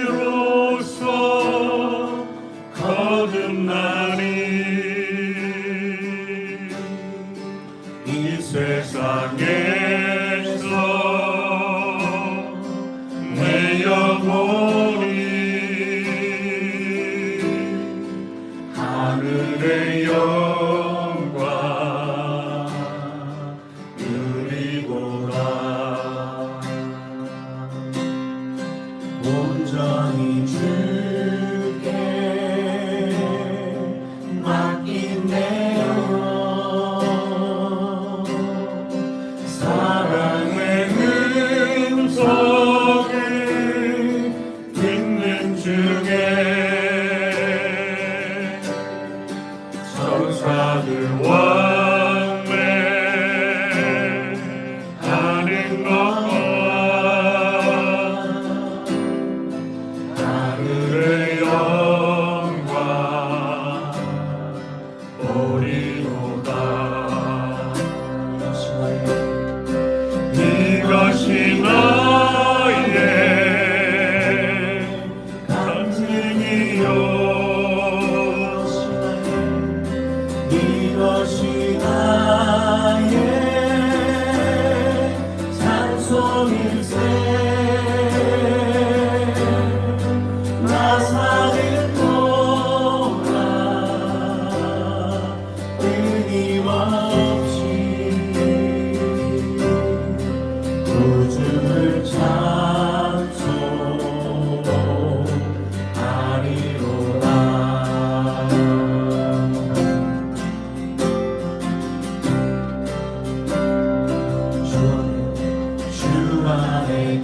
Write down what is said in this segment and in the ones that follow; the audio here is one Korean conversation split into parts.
비로소 거듭나니 이 세상에서 내 영혼이 하늘의 영광 누리고라. 온전히 주께 맡긴 내 영혼 사랑의 음성을 듣는 중에 천사들 왕래하는 것과 하늘의 영광 보리로다. 이것이 나의 간증이요 이것이 나의 찬송일세. 나 사는 동안 끊임없이 구주를 찬송하리로다. 주 안에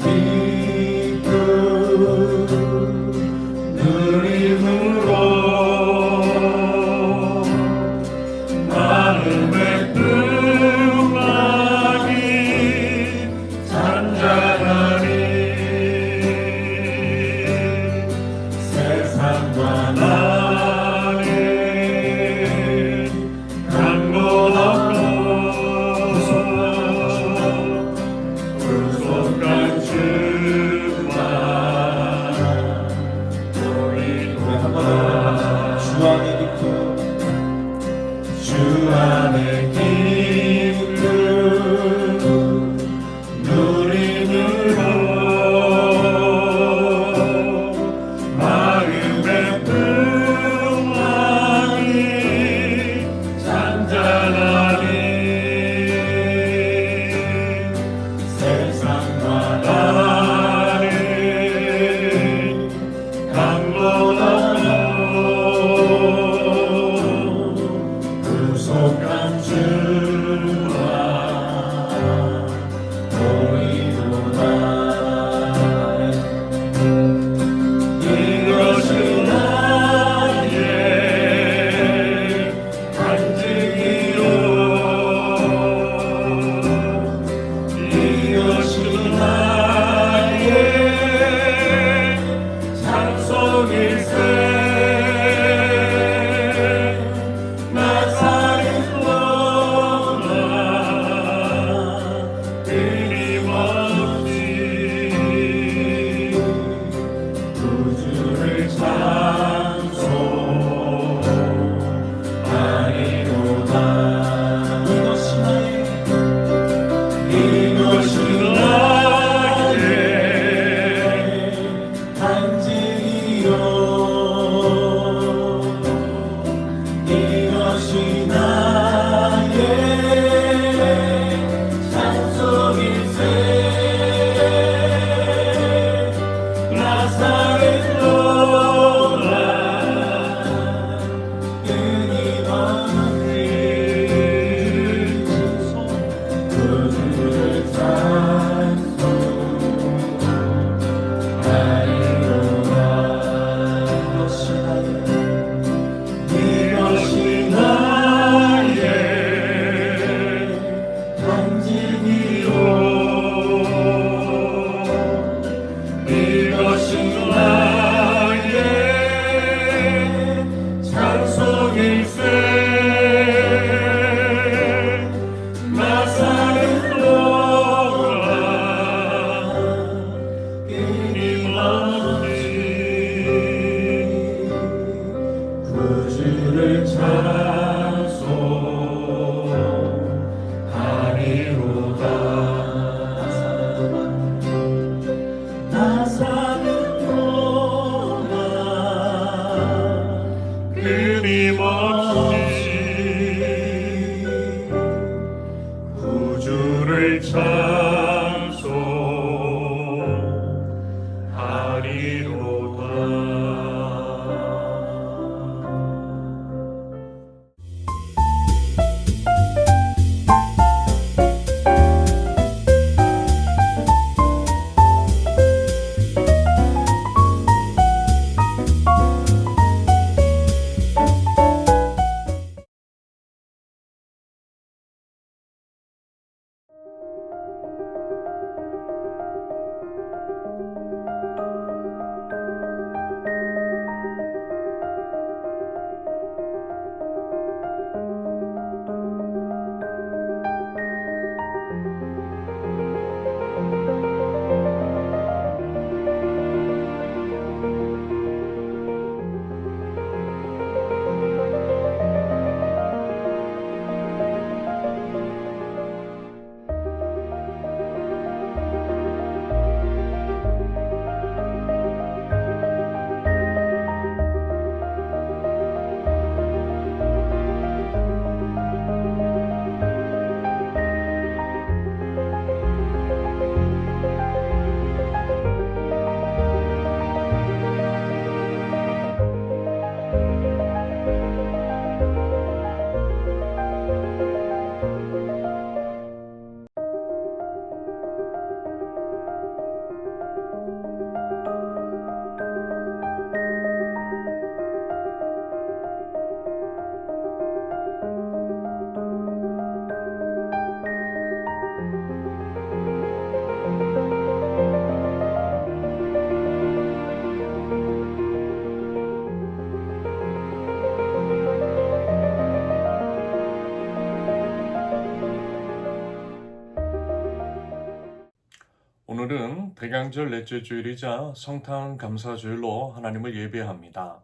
오늘은 대강절 넷째 주일이자 성탄 감사주일로 하나님을 예배합니다.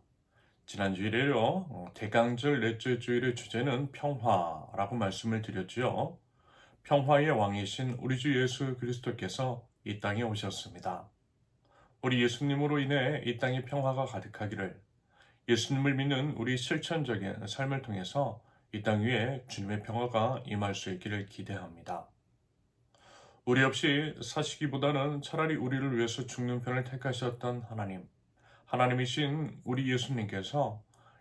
지난 주일에요, 대강절 넷째 주일의 주제는 평화라고 말씀을 드렸지요. 평화의 왕이신 우리 주 예수 그리스도께서 이 땅에 오셨습니다. 우리 예수님으로 인해 이 땅에 평화가 가득하기를, 예수님을 믿는 우리 실천적인 삶을 통해서 이 땅 위에 주님의 평화가 임할 수 있기를 기대합니다. 우리 없이 사시기보다는 차라리 우리를 위해서 죽는 편을 택하셨던 하나님이신 우리 예수님께서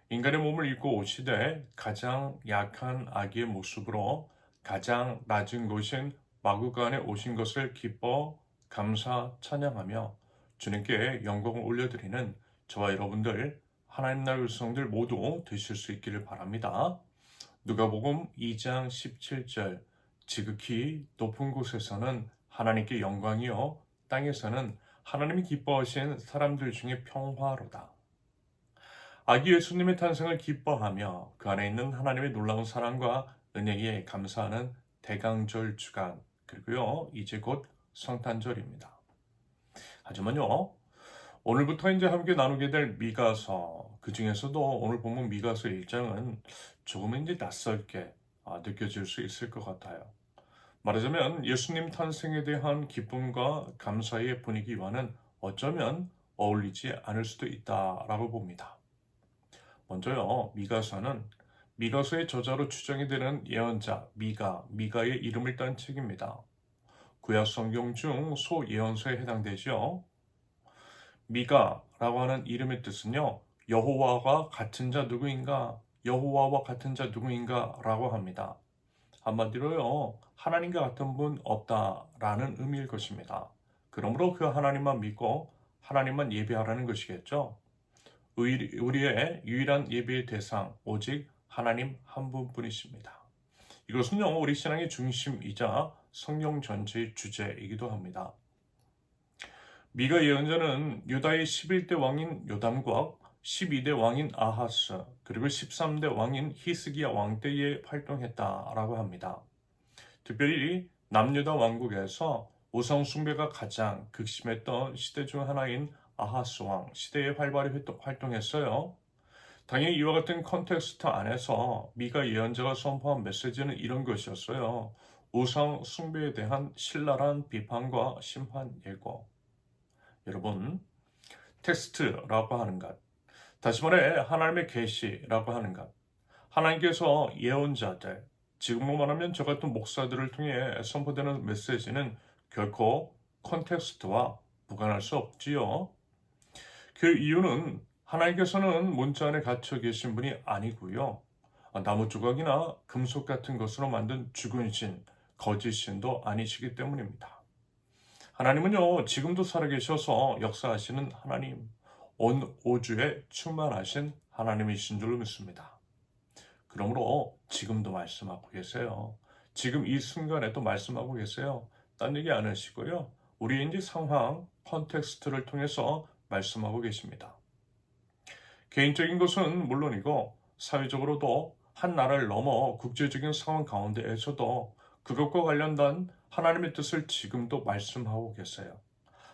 인간의 몸을 입고 오시되 가장 약한 아기의 모습으로 가장 낮은 곳인 마구간에 오신 것을 기뻐 감사 찬양하며 주님께 영광을 올려드리는 저와 여러분들 하나님 나라 백성들 모두 되실 수 있기를 바랍니다. 누가복음 2장 17절 지극히 높은 곳에서는 하나님께 영광이요 땅에서는 하나님이 기뻐하신 사람들 중에 평화로다. 아기 예수님의 탄생을 기뻐하며 그 안에 있는 하나님의 놀라운 사랑과 은혜에 감사하는 대강절 주간, 그리고요 이제 곧 성탄절입니다. 하지만요, 오늘부터 이제 함께 나누게 될 미가서, 그 중에서도 오늘 본문 미가서 1장은 조금 이제 낯설게 느껴질 수 있을 것 같아요. 말하자면 예수님 탄생에 대한 기쁨과 감사의 분위기와는 어쩌면 어울리지 않을 수도 있다라고 봅니다. 먼저요, 미가서의 저자로 추정이 되는 예언자 미가의 이름을 딴 책입니다. 구약 성경 중 소예언서에 해당되죠. 미가라고 하는 이름의 뜻은요, 여호와와 같은 자 누구인가? 여호와와 같은 자 누구인가? 라고 합니다. 한마디로요, 하나님과 같은 분 없다라는 의미일 것입니다. 그러므로 그 하나님만 믿고 하나님만 예배하라는 것이겠죠. 우리의 유일한 예배의 대상, 오직 하나님 한 분뿐이십니다. 이것은요, 우리 신앙의 중심이자 성경 전체의 주제이기도 합니다. 미가 예언자는 유다의 11대 왕인 요담과 12대 왕인 아하스, 그리고 13대 왕인 히스기야 왕 때에 활동했다라고 합니다. 특별히 남유다 왕국에서 우상 숭배가 가장 극심했던 시대 중 하나인 아하스 왕 시대에 활발히 활동했어요. 당연히 이와 같은 컨텍스트 안에서 미가 예언자가 선포한 메시지는 이런 것이었어요. 우상 숭배에 대한 신랄한 비판과 심판 예고. 여러분, 텍스트라고 하는 것, 다시 말해 하나님의 계시라고 하는 것, 하나님께서 예언자들, 지금으로 말하면 저 같은 목사들을 통해 선포되는 메시지는 결코 컨텍스트와 무관할 수 없지요. 그 이유는 하나님께서는 문자 안에 갇혀 계신 분이 아니고요, 나무 조각이나 금속 같은 것으로 만든 죽은 신, 거짓 신도 아니시기 때문입니다. 하나님은요, 지금도 살아계셔서 역사하시는 하나님, 온 우주에 충만하신 하나님이신 줄로 믿습니다. 그러므로 지금도 말씀하고 계세요. 지금 이 순간에도 말씀하고 계세요. 딴 얘기 안 하시고요, 우리의 이제 상황, 컨텍스트를 통해서 말씀하고 계십니다. 개인적인 것은 물론이고 사회적으로도 한 나라를 넘어 국제적인 상황 가운데에서도 그것과 관련된 하나님의 뜻을 지금도 말씀하고 계세요.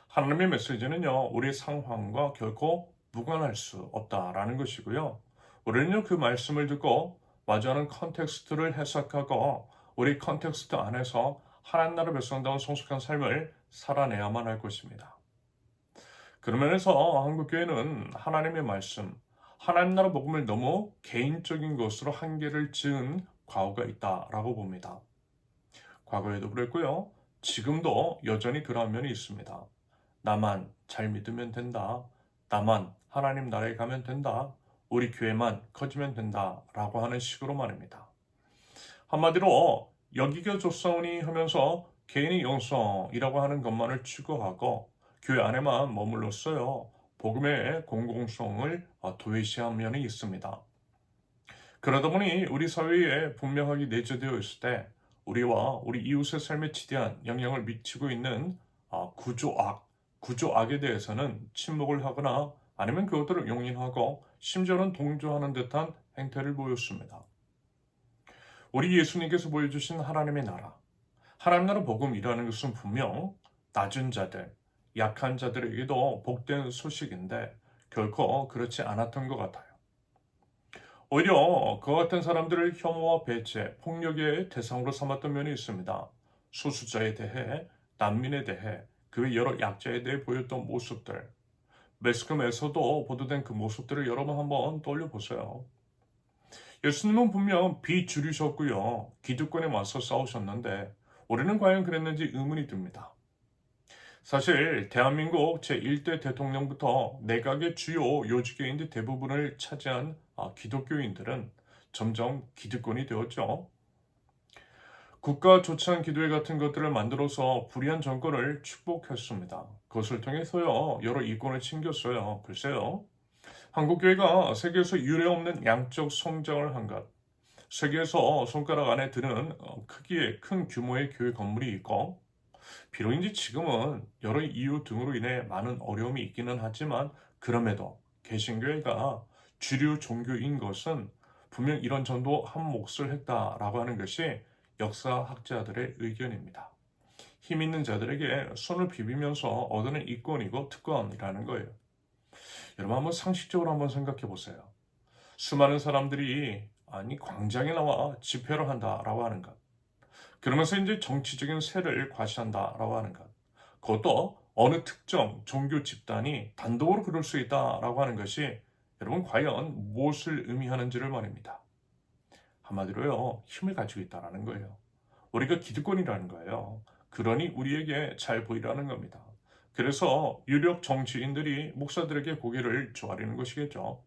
하나님의 메시지는요, 우리 상황과 결코 무관할 수 없다라는 것이고요. 우리는요, 그 말씀을 듣고 마주하는 컨텍스트를 해석하고 우리 컨텍스트 안에서 하나님 나라 백성다운 성숙한 삶을 살아내야만 할 것입니다. 그런 면에서 한국교회는 하나님의 말씀, 하나님 나라 복음을 너무 개인적인 것으로 한계를 지은 과거가 있다라고 봅니다. 과거에도 그랬고요, 지금도 여전히 그러한 면이 있습니다. 나만 잘 믿으면 된다, 나만 하나님 나라에 가면 된다, 우리 교회만 커지면 된다 라고 하는 식으로 말입니다. 한마디로 여기가 좋사오니 하면서 개인의 영성이라고 하는 것만을 추구하고 교회 안에만 머물렀어요. 복음의 공공성을 도외시한 면이 있습니다. 그러다 보니 우리 사회에 분명하게 내재되어 있을 때 우리와 우리 이웃의 삶에 지대한 영향을 미치고 있는 구조악에 대해서는 침묵을 하거나 아니면 그것들을 용인하고 심지어는 동조하는 듯한 행태를 보였습니다. 우리 예수님께서 보여주신 하나님의 나라, 하나님 나라 복음이라는 것은 분명 낮은 자들, 약한 자들에게도 복된 소식인데 결코 그렇지 않았던 것 같아요. 오히려 그와 같은 사람들을 혐오와 배제, 폭력의 대상으로 삼았던 면이 있습니다. 소수자에 대해, 난민에 대해, 그 외 여러 약자에 대해 보였던 모습들, 매스컴에서도 보도된 그 모습들을 여러분 한번 떠올려 보세요. 예수님은 분명 비주류셨고요. 기득권에 맞서 싸우셨는데 우리는 과연 그랬는지 의문이 듭니다. 사실 대한민국 제1대 대통령부터 내각의 주요 요직계인들 대부분을 차지한 기독교인들은 점점 기득권이 되었죠. 국가 조찬 기도회 같은 것들을 만들어서 불의한 정권을 축복했습니다. 그것을 통해서요 여러 이권을 챙겼어요. 글쎄요. 한국교회가 세계에서 유례없는 양적 성장을 한 것, 세계에서 손가락 안에 드는 크기의 큰 규모의 교회 건물이 있고, 비록인지 지금은 여러 이유 등으로 인해 많은 어려움이 있기는 하지만 그럼에도 개신교회가 주류 종교인 것은 분명 이런 전도 한 몫을 했다라고 하는 것이 역사학자들의 의견입니다. 힘 있는 자들에게 손을 비비면서 얻는 이권이고 특권이라는 거예요. 여러분 한번 상식적으로 한번 생각해 보세요. 수많은 사람들이 광장에 나와 집회를 한다라고 하는 것. 그러면서 이제 정치적인 세를 과시한다라고 하는 것. 그것도 어느 특정 종교 집단이 단독으로 그럴 수 있다라고 하는 것이 여러분 과연 무엇을 의미하는지를 말입니다. 한마디로요, 힘을 가지고 있다라는 거예요. 우리가 기득권이라는 거예요. 그러니 우리에게 잘 보이라는 겁니다. 그래서 유력 정치인들이 목사들에게 고개를 조아리는 것이겠죠.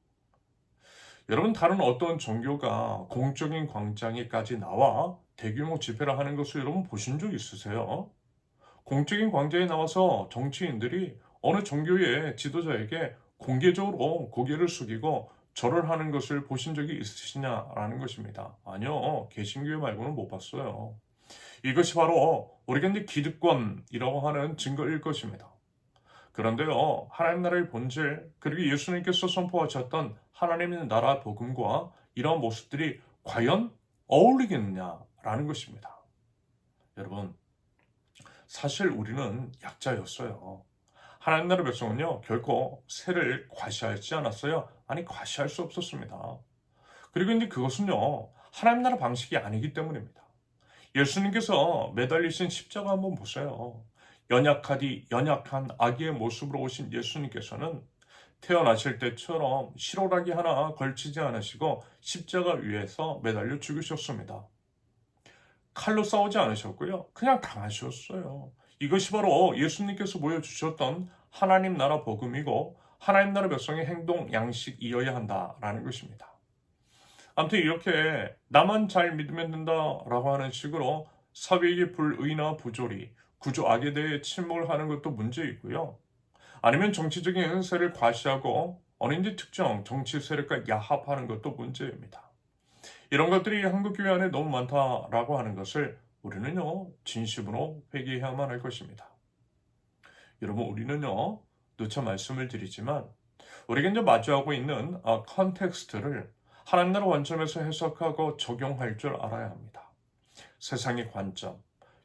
여러분 다른 어떤 종교가 공적인 광장에까지 나와 대규모 집회를 하는 것을 여러분 보신 적 있으세요? 공적인 광장에 나와서 정치인들이 어느 종교의 지도자에게 공개적으로 고개를 숙이고 절을 하는 것을 보신 적이 있으시냐라는 것입니다. 아니요, 개신교회 말고는 못 봤어요. 이것이 바로 우리가 이제 기득권이라고 하는 증거일 것입니다. 그런데요, 하나님 나라의 본질, 그리고 예수님께서 선포하셨던 하나님의 나라 복음과 이러한 모습들이 과연 어울리겠느냐라는 것입니다. 여러분, 사실 우리는 약자였어요. 하나님 나라 백성은요, 결코 세를 과시하지 않았어요. 과시할 수 없었습니다. 그리고 이제 그것은요, 하나님 나라 방식이 아니기 때문입니다. 예수님께서 매달리신 십자가 한번 보세요. 연약한 아기의 모습으로 오신 예수님께서는 태어나실 때처럼 실오라기 하나 걸치지 않으시고 십자가 위에서 매달려 죽으셨습니다. 칼로 싸우지 않으셨고요. 그냥 당하셨어요. 이것이 바로 예수님께서 보여주셨던 하나님 나라 복음이고 하나님 나라 백성의 행동 양식이어야 한다라는 것입니다. 아무튼 이렇게 나만 잘 믿으면 된다라고 하는 식으로 사회의 불의나 부조리, 구조악에 대해 침묵을 하는 것도 문제이고요. 아니면 정치적인 세를 과시하고 어린지 특정 정치 세력과 야합하는 것도 문제입니다. 이런 것들이 한국교회 안에 너무 많다라고 하는 것을 우리는요 진심으로 회개해야만 할 것입니다. 여러분 우리는요 누차 말씀을 드리지만 우리가 이제 마주하고 있는 컨텍스트를 하나님 나라 관점에서 해석하고 적용할 줄 알아야 합니다. 세상의 관점,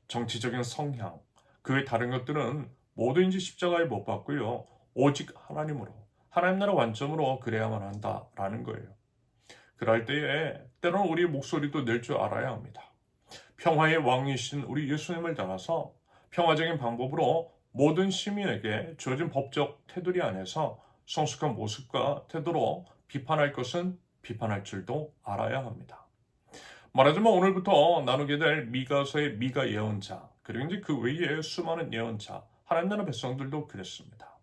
정치적인 성향, 그 외 다른 것들은 모두인지 십자가에 못 박고요. 오직 하나님으로, 하나님 나라 관점으로 그래야만 한다라는 거예요. 그럴 때에 때로는 우리의 목소리도 낼 줄 알아야 합니다. 평화의 왕이신 우리 예수님을 따라서 평화적인 방법으로 모든 시민에게 주어진 법적 테두리 안에서 성숙한 모습과 태도로 비판할 것은 비판할 줄도 알아야 합니다. 말하자면 오늘부터 나누게 될 미가서의 미가 예언자, 그리고 이제 그 외에 수많은 예언자, 하나님 나라 백성들도 그랬습니다.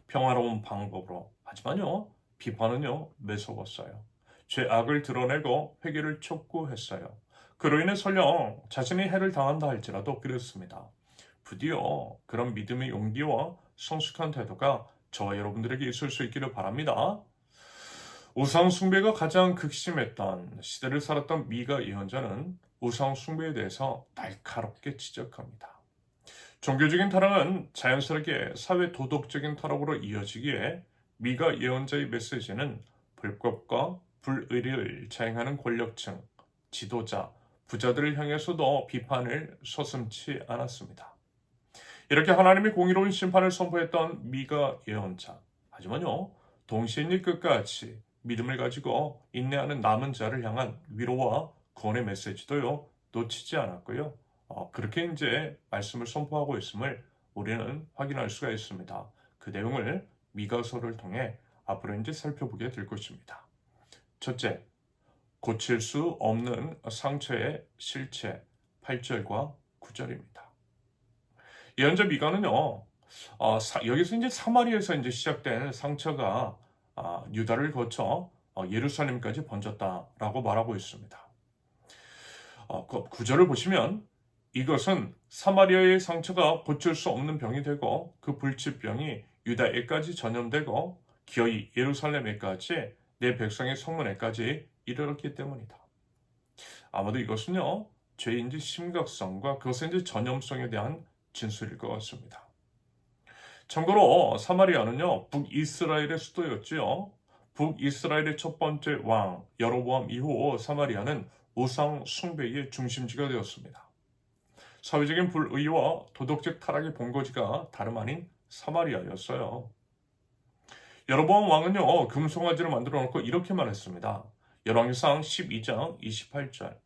평화로운 방법으로, 하지만요, 비판은요, 매서웠어요. 죄악을 드러내고 회개를 촉구했어요. 그로 인해 설령 자신이 해를 당한다 할지라도 그랬습니다. 부디어 그런 믿음의 용기와 성숙한 태도가 저와 여러분들에게 있을 수 있기를 바랍니다. 우상 숭배가 가장 극심했던 시대를 살았던 미가 예언자는 우상 숭배에 대해서 날카롭게 지적합니다. 종교적인 타락은 자연스럽게 사회 도덕적인 타락으로 이어지기에 미가 예언자의 메시지는 불법과 불의를 자행하는 권력층, 지도자, 부자들을 향해서도 비판을 서슴지 않았습니다. 이렇게 하나님의 공의로운 심판을 선포했던 미가 예언자. 하지만요, 동시에 이 끝까지 믿음을 가지고 인내하는 남은 자를 향한 위로와 구원의 메시지도요, 놓치지 않았고요. 그렇게 이제 말씀을 선포하고 있음을 우리는 확인할 수가 있습니다. 그 내용을 미가서를 통해 앞으로 이제 살펴보게 될 것입니다. 첫째, 고칠 수 없는 상처의 실체 8절과 9절입니다. 예언자 미가는요, 여기서 이제 사마리아에서 이제 시작된 상처가 유다를 거쳐 예루살렘까지 번졌다라고 말하고 있습니다. 그 구절을 보시면 이것은 사마리아의 상처가 고칠 수 없는 병이 되고 그 불치병이 유다에까지 전염되고 기어이 예루살렘에까지 내 백성의 성문에까지 이르렀기 때문이다. 아마도 이것은요, 죄의 이제 심각성과 그것의 이제 전염성에 대한 진술일 것 같습니다. 참고로 사마리아는요, 북이스라엘의 수도였지요. 북이스라엘의 첫 번째 왕 여로보암 이후 사마리아는 우상 숭배의 중심지가 되었습니다. 사회적인 불의와 도덕적 타락의 본거지가 다름 아닌 사마리아였어요. 여로보암 왕은요, 금송아지를 만들어 놓고 이렇게 말했습니다. 열왕기상 12장 28절.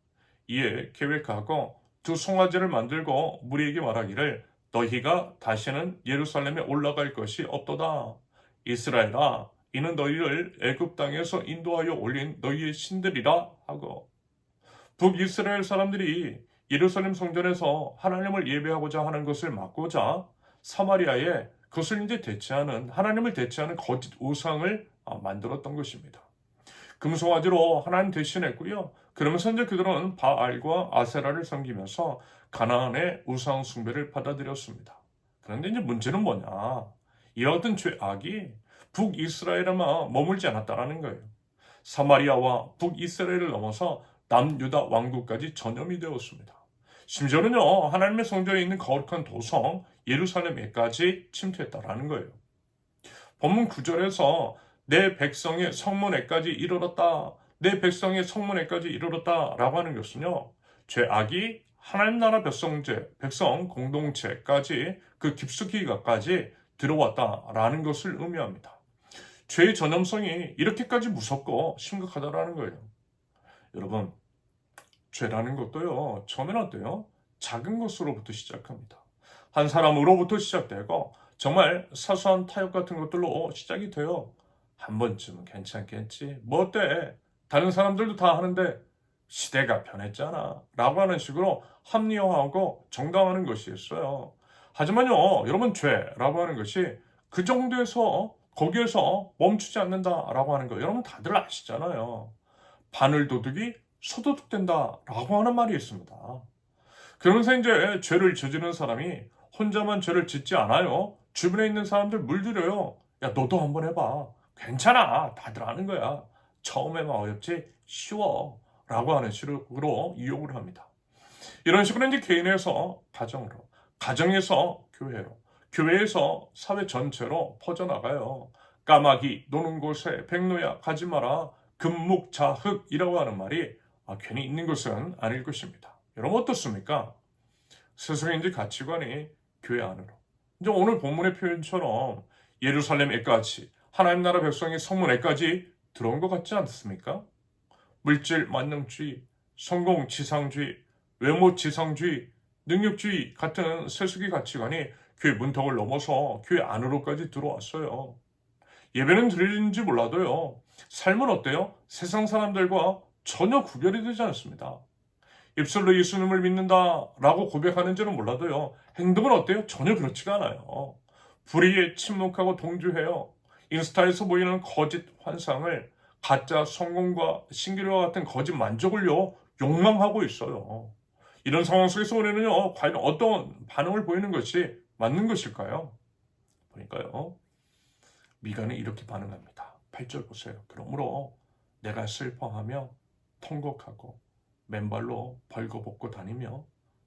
이에 계획하고 두 송아지를 만들고 무리에게 말하기를 너희가 다시는 예루살렘에 올라갈 것이 없도다. 이스라엘아, 이는 너희를 애굽 땅에서 인도하여 올린 너희의 신들이라 하고. 북이스라엘 사람들이 예루살렘 성전에서 하나님을 예배하고자 하는 것을 막고자 사마리아에 그것을 이제 대체하는, 하나님을 대체하는 거짓 우상을 만들었던 것입니다. 금송아지로 하나님 대신했고요. 그러면서 이제 그들은 바알과 아세라를 섬기면서 가나안의 우상 숭배를 받아들였습니다. 그런데 이제 문제는 뭐냐? 이와 같은 죄악이 북이스라엘에만 머물지 않았다라는 거예요. 사마리아와 북이스라엘을 넘어서 남유다 왕국까지 전염이 되었습니다. 심지어는요, 하나님의 성전에 있는 거룩한 도성 예루살렘에까지 침투했다라는 거예요. 본문 9절에서 내 백성의 성문에까지 이르렀다. 내 백성의 성문에까지 이르렀다라고 하는 것은요, 죄악이 하나님 나라 백성 공동체까지 그 깊숙이가까지 들어왔다라는 것을 의미합니다. 죄의 전염성이 이렇게까지 무섭고 심각하다라는 거예요. 여러분, 죄라는 것도요, 처음에는 어때요? 작은 것으로부터 시작합니다. 한 사람으로부터 시작되고 정말 사소한 타협 같은 것들로 시작이 돼요. 한 번쯤은 괜찮겠지. 뭐 어때? 다른 사람들도 다 하는데 시대가 변했잖아. 라고 하는 식으로 합리화하고 정당화하는 것이었어요. 하지만요, 여러분, 죄라고 하는 것이 그 정도에서 거기에서 멈추지 않는다라고 하는 거 여러분 다들 아시잖아요. 바늘 도둑이 소도둑 된다라고 하는 말이 있습니다. 그러면서 이제 죄를 저지르는 사람이 혼자만 죄를 짓지 않아요. 주변에 있는 사람들 물들여요. 야, 너도 한번 해봐. 괜찮아. 다들 아는 거야. 처음에만 어렵지 쉬워. 라고 하는 식으로 유혹을 합니다. 이런 식으로 이제 개인에서 가정으로, 가정에서 교회로, 교회에서 사회 전체로 퍼져나가요. 까마귀 노는 곳에 백로야 가지 마라. 금묵자흑이라고 하는 말이 괜히 있는 것은 아닐 것입니다. 여러분 어떻습니까? 세상의 이제 가치관이 교회 안으로. 이제 오늘 본문의 표현처럼 예루살렘에까지 하나님 나라 백성의 성문에까지 들어온 것 같지 않습니까? 물질 만능주의, 성공 지상주의, 외모 지상주의, 능력주의 같은 세속의 가치관이 교회 문턱을 넘어서 교회 안으로까지 들어왔어요. 예배는 드리는지 몰라도요, 삶은 어때요? 세상 사람들과 전혀 구별이 되지 않습니다. 입술로 예수님을 믿는다라고 고백하는지는 몰라도요, 행동은 어때요? 전혀 그렇지가 않아요. 불의에 침묵하고 동조해요. 인스타에서 보이는 거짓 환상을 가짜 성공과 신기루와 같은 거짓 만족을요, 욕망하고 있어요. 이런 상황 속에서 우리는요, 과연 어떤 반응을 보이는 것이 맞는 것일까요? 보니까요, 미가는 이렇게 반응합니다. 8절 보세요. 그러므로 내가 슬퍼하며 통곡하고 맨발로 벌거벗고 다니며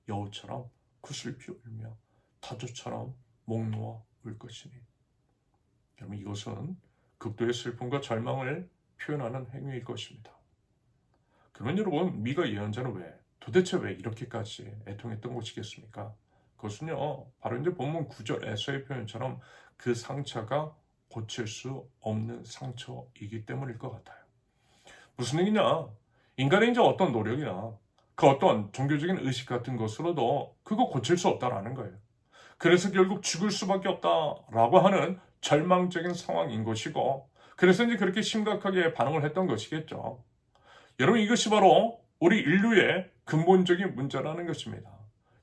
여우처럼 구슬피 울며 타조처럼 목 놓아 울 것이니. 여러분, 이것은 극도의 슬픔과 절망을 표현하는 행위일 것입니다. 그러면 여러분, 미가 예언자는 도대체 왜 이렇게까지 애통했던 것이겠습니까? 그것은요, 바로 이제 본문 9절에서의 표현처럼 그 상처가 고칠 수 없는 상처이기 때문일 것 같아요. 무슨 얘기냐? 인간의 이제 어떤 노력이나 그 어떤 종교적인 의식 같은 것으로도 그거 고칠 수 없다라는 거예요. 그래서 결국 죽을 수밖에 없다라고 하는 절망적인 상황인 것이고, 그래서 이제 그렇게 심각하게 반응을 했던 것이겠죠. 여러분, 이것이 바로 우리 인류의 근본적인 문제라는 것입니다.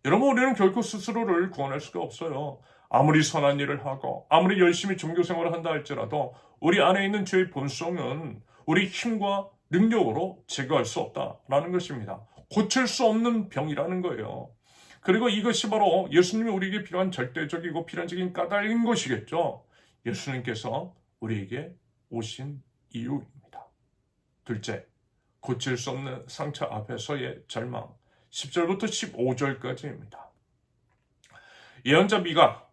여러분, 우리는 결코 스스로를 구원할 수가 없어요. 아무리 선한 일을 하고 아무리 열심히 종교 생활을 한다 할지라도 우리 안에 있는 죄의 본성은 우리 힘과 능력으로 제거할 수 없다라는 것입니다. 고칠 수 없는 병이라는 거예요. 그리고 이것이 바로 예수님이 우리에게 필요한 절대적이고 필연적인 까닭인 것이겠죠. 예수님께서 우리에게 오신 이유입니다. 둘째, 고칠 수 없는 상처 앞에서의 절망. 10절부터 15절까지입니다. 예언자 미가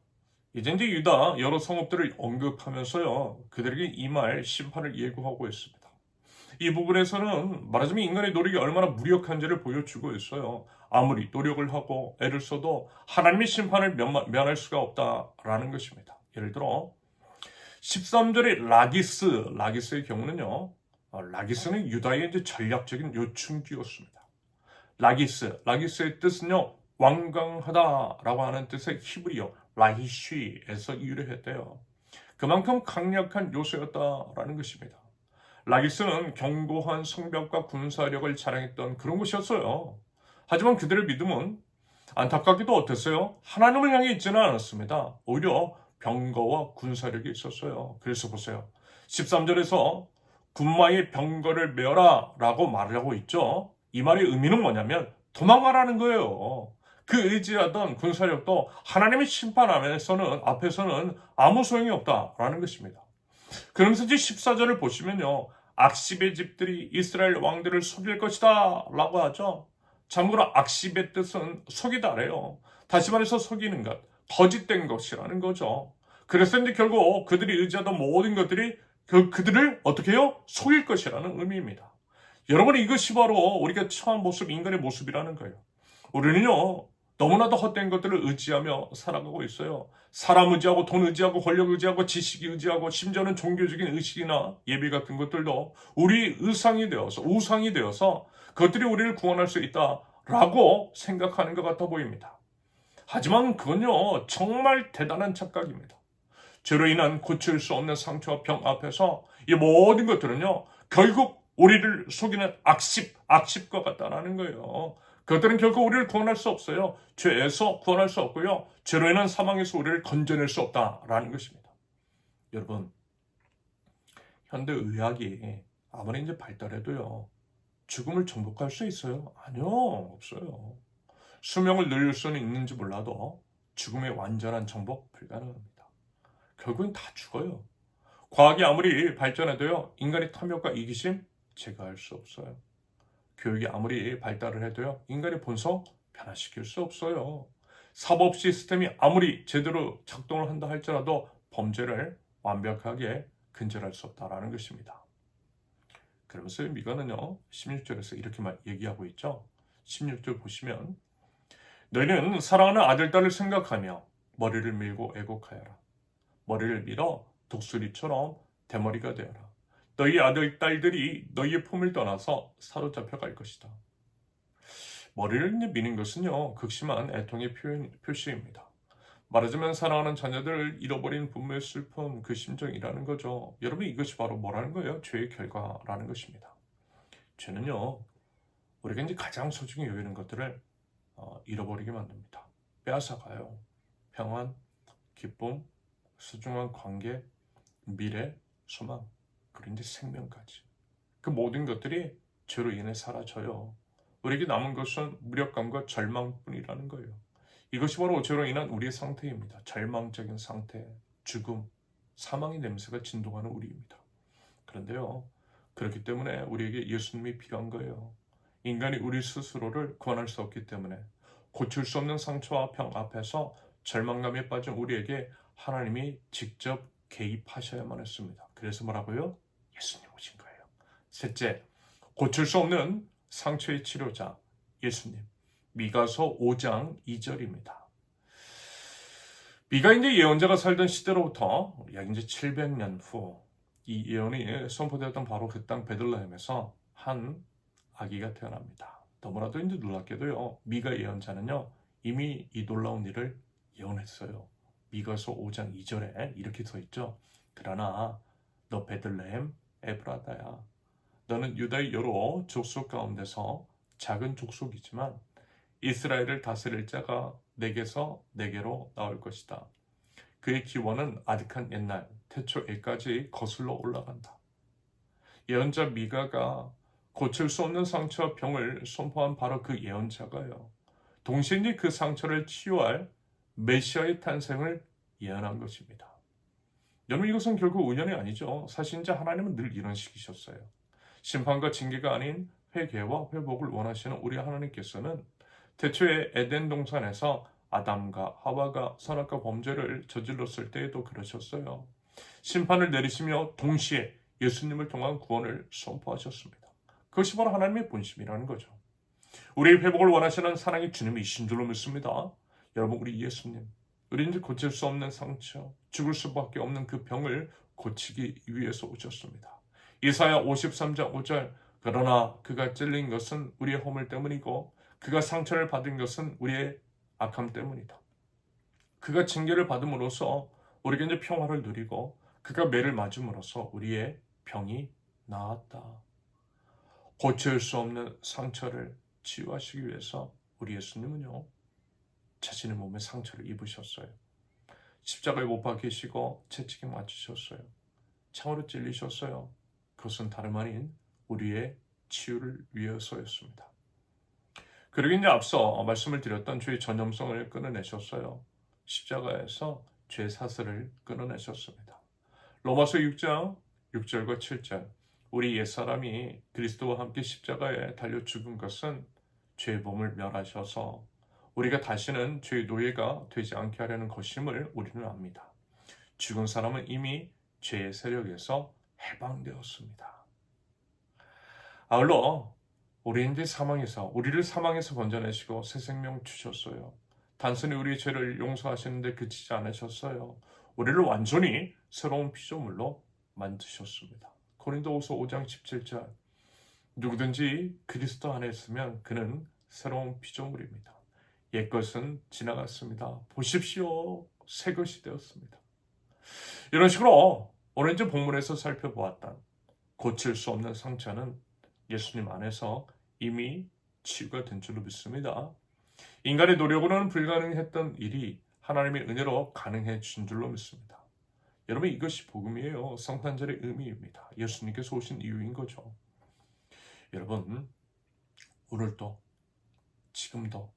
이제 유다 여러 성읍들을 언급하면서요, 그들에게 임할 심판을 예고하고 있습니다. 이 부분에서는 말하자면 인간의 노력이 얼마나 무력한지를 보여주고 있어요. 아무리 노력을 하고 애를 써도 하나님의 심판을 면할 수가 없다라는 것입니다. 예를 들어 13절의 라기스의 경우는요, 라기스는 유다의 이제 전략적인 요충지였습니다. 라기스의 뜻은요, 완강하다라고 하는 뜻의 히브리어 라히쉬에서 유래했대요. 그만큼 강력한 요새였다라는 것입니다. 라기스는 견고한 성벽과 군사력을 자랑했던 그런 곳이었어요. 하지만 그들의 믿음은 안타깝게도 어땠어요? 하나님을 향해 있지는 않았습니다. 오히려 병거와 군사력이 있었어요. 그래서 보세요. 13절에서 군마의 병거를 메어라 라고 말을 하고 있죠. 이 말의 의미는 뭐냐면 도망가라는 거예요. 그 의지하던 군사력도 하나님의 심판 앞에서는 아무 소용이 없다라는 것입니다. 그러면서 이제 14절을 보시면요, 악십의 집들이 이스라엘 왕들을 속일 것이다 라고 하죠. 참고로 악십의 뜻은 속이다래요. 다시 말해서 속이는 것, 거짓된 것이라는 거죠. 그래서 이제 결국 그들이 의지하던 모든 것들이 그들을 어떻게 해요? 속일 것이라는 의미입니다. 여러분, 이것이 바로 우리가 처한 모습, 인간의 모습이라는 거예요. 우리는요, 너무나도 헛된 것들을 의지하며 살아가고 있어요. 사람 의지하고 돈 의지하고 권력 의지하고 지식 의지하고 심지어는 종교적인 의식이나 예배 같은 것들도 우리 우상이 되어서 그것들이 우리를 구원할 수 있다라고 생각하는 것 같아 보입니다. 하지만 그건요, 정말 대단한 착각입니다. 죄로 인한 고칠 수 없는 상처와 병 앞에서 이 모든 것들은요, 결국 우리를 속이는 악십과 같다라는 거예요. 그것들은 결코 우리를 구원할 수 없어요. 죄에서 구원할 수 없고요. 죄로 인한 사망에서 우리를 건져낼 수 없다라는 것입니다. 여러분, 현대 의학이 아무리 이제 발달해도요, 죽음을 정복할 수 있어요? 아니요, 없어요. 수명을 늘릴 수는 있는지 몰라도 죽음의 완전한 정복 불가능합니다. 결국은 다 죽어요. 과학이 아무리 발전해도요, 인간의 탐욕과 이기심 제거할 수 없어요. 교육이 아무리 발달을 해도요, 인간의 본성 변화시킬 수 없어요. 사법 시스템이 아무리 제대로 작동을 한다 할지라도 범죄를 완벽하게 근절할 수 없다라는 것입니다. 그러면서 미가는요, 16절에서 이렇게 얘기하고 있죠. 16절 보시면, 너희는 사랑하는 아들, 딸을 생각하며 머리를 밀고 애곡하여라. 머리를 밀어 독수리처럼 대머리가 되어라. 너희 아들, 딸들이 너희의 품을 떠나서 사로잡혀 갈 것이다. 머리를 미는 것은요, 극심한 애통의 표시입니다. 말하자면 사랑하는 자녀들을 잃어버린 부모의 슬픈 그 심정이라는 거죠. 여러분, 이것이 바로 뭐라는 거예요? 죄의 결과라는 것입니다. 죄는요, 우리가 이제 가장 소중히 여기는 것들을 잃어버리게 만듭니다. 빼앗아가요. 평안, 기쁨, 소중한 관계, 미래, 소망, 그리고 이제 생명까지. 그 모든 것들이 죄로 인해 사라져요. 우리에게 남은 것은 무력감과 절망뿐이라는 거예요. 이것이 바로 죄로 인한 우리의 상태입니다. 절망적인 상태, 죽음, 사망의 냄새가 진동하는 우리입니다. 그런데요, 그렇기 때문에 우리에게 예수님이 필요한 거예요. 인간이 우리 스스로를 구원할 수 없기 때문에 고칠 수 없는 상처와 병 앞에서 절망감에 빠진 우리에게 하나님이 직접 개입하셔야만 했습니다. 그래서 뭐라고요? 예수님 오신 거예요. 셋째, 고칠 수 없는 상처의 치료자 예수님. 미가서 5장 2절입니다. 미가 이제 예언자가 살던 시대로부터 약 이제 700년 후 이 예언이 선포되었던 바로 그 땅 베들레헴에서 한 아기가 태어납니다. 너무나도 이제 놀랍게도요. 미가 예언자는요. 이미 이 놀라운 일을 예언했어요. 미가서 5장 2절에 이렇게 써 있죠. 그러나 너 베들레헴 에브라다야. 너는 유다의 여러 족속 가운데서 작은 족속이지만 이스라엘을 다스릴 자가 내게서 내게로 나올 것이다. 그의 기원은 아득한 옛날 태초에까지 거슬러 올라간다. 예언자 미가가 고칠 수 없는 상처와 병을 선포한 바로 그 예언자가요. 동시에 이제 그 상처를 치유할 메시아의 탄생을 예언한 것입니다. 여러분 이것은 결국 우연이 아니죠. 사실 이제 하나님은 늘 이런 식이셨어요. 심판과 징계가 아닌 회개와 회복을 원하시는 우리 하나님께서는 태초에 에덴 동산에서 아담과 하와가 선악과 범죄를 저질렀을 때에도 그러셨어요. 심판을 내리시며 동시에 예수님을 통한 구원을 선포하셨습니다. 그것이 바로 하나님의 본심이라는 거죠. 우리의 회복을 원하시는 사랑의 주님이신 줄로 믿습니다. 여러분 우리 예수님, 우리는 이제 고칠 수 없는 상처, 죽을 수밖에 없는 그 병을 고치기 위해서 오셨습니다. 이사야 53장 5절 그러나 그가 찔린 것은 우리의 허물 때문이고 그가 상처를 받은 것은 우리의 악함 때문이다. 그가 징계를 받음으로써 우리가 이제 평화를 누리고 그가 매를 맞음으로써 우리의 병이 나았다. 고칠 수 없는 상처를 치유하시기 위해서 우리 예수님은요. 자신의 몸에 상처를 입으셨어요. 십자가에 못 박히시고 채찍에 맞으셨어요. 창으로 찔리셨어요. 그것은 다름 아닌 우리의 치유를 위해서였습니다. 그리고 이제 앞서 말씀을 드렸던 주의 전염성을 끊어내셨어요. 십자가에서 죄 사슬을 끊어내셨습니다. 로마서 6장 6절과 7절 우리 옛사람이 그리스도와 함께 십자가에 달려 죽은 것은 죄의 몸을 멸하셔서 우리가 다시는 죄의 노예가 되지 않게 하려는 것임을 우리는 압니다. 죽은 사람은 이미 죄의 세력에서 해방되었습니다. 아울러 우리를 사망에서 건져내시고 새 생명 주셨어요. 단순히 우리의 죄를 용서하시는데 그치지 않으셨어요. 우리를 완전히 새로운 피조물로 만드셨습니다. 고린도후서 5장 17절 누구든지 그리스도 안에 있으면 그는 새로운 피조물입니다. 옛것은 지나갔습니다. 보십시오. 새 것이 되었습니다. 이런 식으로 오늘 이제 본문에서 살펴보았던 고칠 수 없는 상처는 예수님 안에서 이미 치유가 된 줄로 믿습니다. 인간의 노력으로는 불가능했던 일이 하나님의 은혜로 가능해진 줄로 믿습니다. 여러분 이것이 복음이에요. 성탄절의 의미입니다. 예수님께서 오신 이유인 거죠. 여러분 오늘도 지금도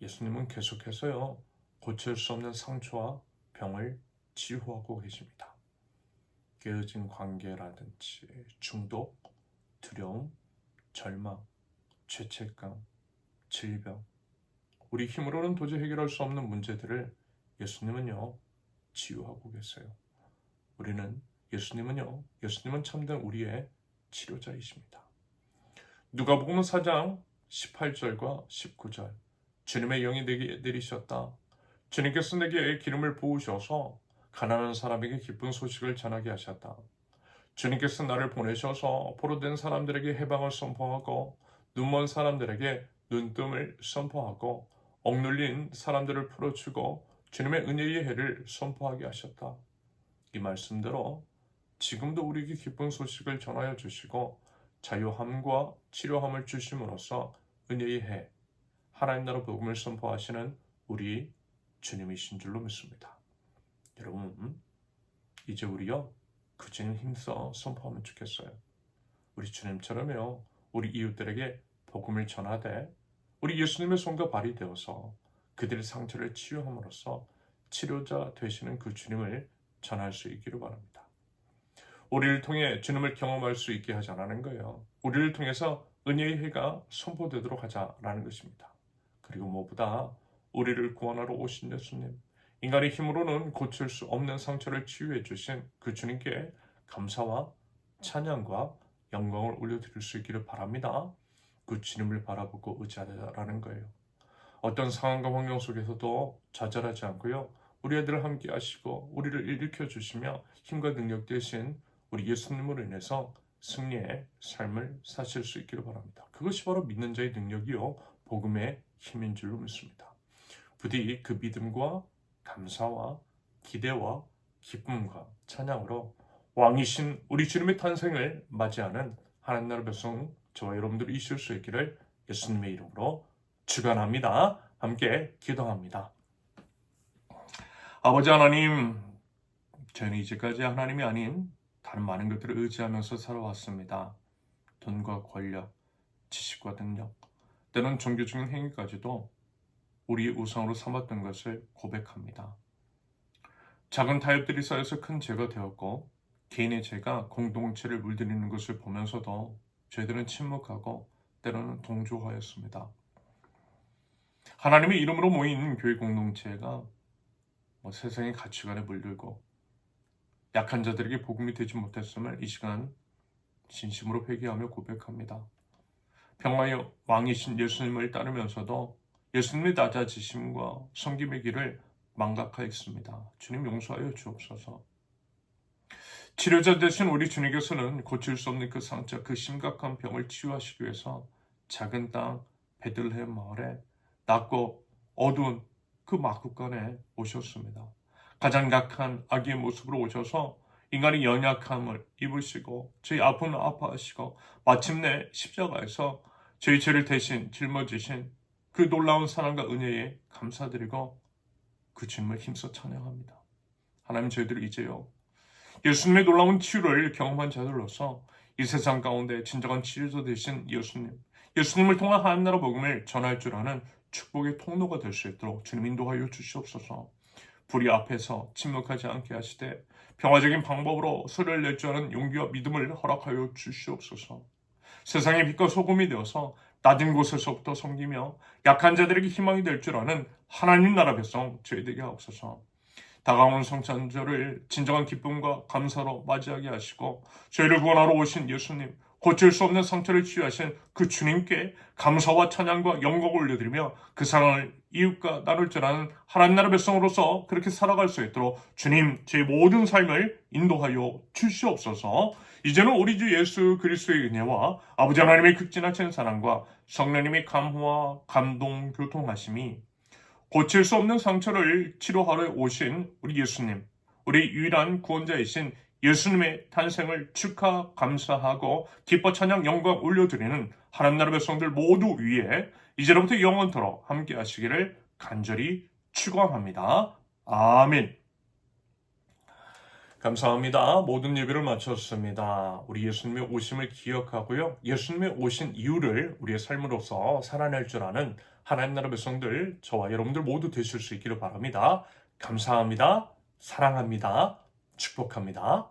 예수님은 계속해서요 고칠 수 없는 상처와 병을 치유하고 계십니다. 깨어진 관계라든지 중독, 두려움, 절망, 죄책감, 질병 우리 힘으로는 도저히 해결할 수 없는 문제들을 예수님은요 치유하고 계세요. 예수님은 참된 우리의 치료자이십니다. 누가복음 4장 18절과 19절 주님의 영이 내게 내리셨다. 주님께서 내게 기름을 부으셔서 가난한 사람에게 기쁜 소식을 전하게 하셨다. 주님께서 나를 보내셔서 포로된 사람들에게 해방을 선포하고 눈먼 사람들에게 눈뜸을 선포하고 억눌린 사람들을 풀어주고 주님의 은혜의 해를 선포하게 하셨다. 이 말씀대로 지금도 우리에게 기쁜 소식을 전하여 주시고 자유함과 치료함을 주심으로써 은혜의 해 하나님 나라 복음을 선포하시는 우리 주님이신 줄로 믿습니다. 여러분 이제 우리요 그 주님 힘써 선포하면 좋겠어요. 우리 주님처럼요 우리 이웃들에게 복음을 전하되 우리 예수님의 손과 발이 되어서 그들의 상처를 치유함으로써 치료자 되시는 그 주님을 전할 수 있기를 바랍니다. 우리를 통해 주님을 경험할 수 있게 하자라는 거예요. 우리를 통해서 은혜의 해가 선포되도록 하자라는 것입니다. 그리고 무엇보다 우리를 구원하러 오신 예수님, 인간의 힘으로는 고칠 수 없는 상처를 치유해 주신 그 주님께 감사와 찬양과 영광을 올려드릴 수 있기를 바랍니다. 그 주님을 바라보고 의지하라는 거예요. 어떤 상황과 환경 속에서도 좌절하지 않고요. 우리 애들을 함께 하시고 우리를 일으켜 주시며 힘과 능력 대신 우리 예수님으로 인해서 승리의 삶을 사실 수 있기를 바랍니다. 그것이 바로 믿는 자의 능력이요 복음의 힘인 줄로 믿습니다. 부디 그 믿음과 감사와 기대와 기쁨과 찬양으로 왕이신 우리 주님의 탄생을 맞이하는 하나님 나라 백성 저와 여러분들이 있을 수 있기를 예수님의 이름으로 축원합니다. 함께 기도합니다. 아버지 하나님, 저희는 이제까지 하나님이 아닌 다른 많은 것들을 의지하면서 살아왔습니다. 돈과 권력, 지식과 능력, 때는 종교적인 행위까지도 우리의 우상으로 삼았던 것을 고백합니다. 작은 타협들이 쌓여서 큰 죄가 되었고 개인의 죄가 공동체를 물들이는 것을 보면서도 저희들은 침묵하고 때로는 동조하였습니다. 하나님의 이름으로 모인 교회 공동체가 세상의 가치관에 물들고 약한 자들에게 복음이 되지 못했음을 이 시간 진심으로 회개하며 고백합니다. 평화의 왕이신 예수님을 따르면서도 예수님의 낮아지심과 섬김의 길을 망각하였습니다. 주님 용서하여 주옵소서. 치료자 되신 우리 주님께서는 고칠 수 없는 그 상처, 그 심각한 병을 치유하시기 위해서 작은 땅 베들레헴 마을에 낮고 어두운 그 막국간에 오셨습니다. 가장 약한 아기의 모습으로 오셔서 인간의 연약함을 입으시고 저희 아픔을 아파하시고 마침내 십자가에서 저희 죄를 대신 짊어지신 그 놀라운 사랑과 은혜에 감사드리고 그 주님을 힘써 찬양합니다. 하나님, 저희들이 이제요 예수님의 놀라운 치유를 경험한 자들로서 이 세상 가운데 진정한 치유자 되신 예수님을 통한 하나님 나라 복음을 전할 줄 아는 축복의 통로가 될 수 있도록 주님 인도하여 주시옵소서. 불의 앞에서 침묵하지 않게 하시되 평화적인 방법으로 소리를 낼 줄 아는 용기와 믿음을 허락하여 주시옵소서. 세상의 빛과 소금이 되어서 낮은 곳에서부터 섬기며 약한 자들에게 희망이 될 줄 아는 하나님 나라 백성 저희 되게 하옵소서. 다가오는 성찬절을 진정한 기쁨과 감사로 맞이하게 하시고 저희를 구원하러 오신 예수님, 고칠 수 없는 상처를 치유하신 그 주님께 감사와 찬양과 영광을 올려드리며 그 사랑을 이웃과 나눌 줄 아는 하나님 나라 백성으로서 그렇게 살아갈 수 있도록 주님, 제 모든 삶을 인도하여 주시옵소서. 이제는 우리 주 예수 그리스도의 은혜와 아버지 하나님의 극진하신 사랑과 성령님의 감화와 감동 교통하심이 고칠 수 없는 상처를 치료하러 오신 우리 예수님, 우리 유일한 구원자이신 예수님의 탄생을 축하 감사하고 기뻐 찬양 영광 올려드리는 하나님 나라 백성들 모두 위에 이제로부터 영원토록 함께 하시기를 간절히 축원합니다. 아멘. 감사합니다. 모든 예배를 마쳤습니다. 우리 예수님의 오심을 기억하고요. 예수님의 오신 이유를 우리의 삶으로서 살아낼 줄 아는 하나님 나라 백성들, 저와 여러분들 모두 되실 수 있기를 바랍니다. 감사합니다. 사랑합니다. 축복합니다.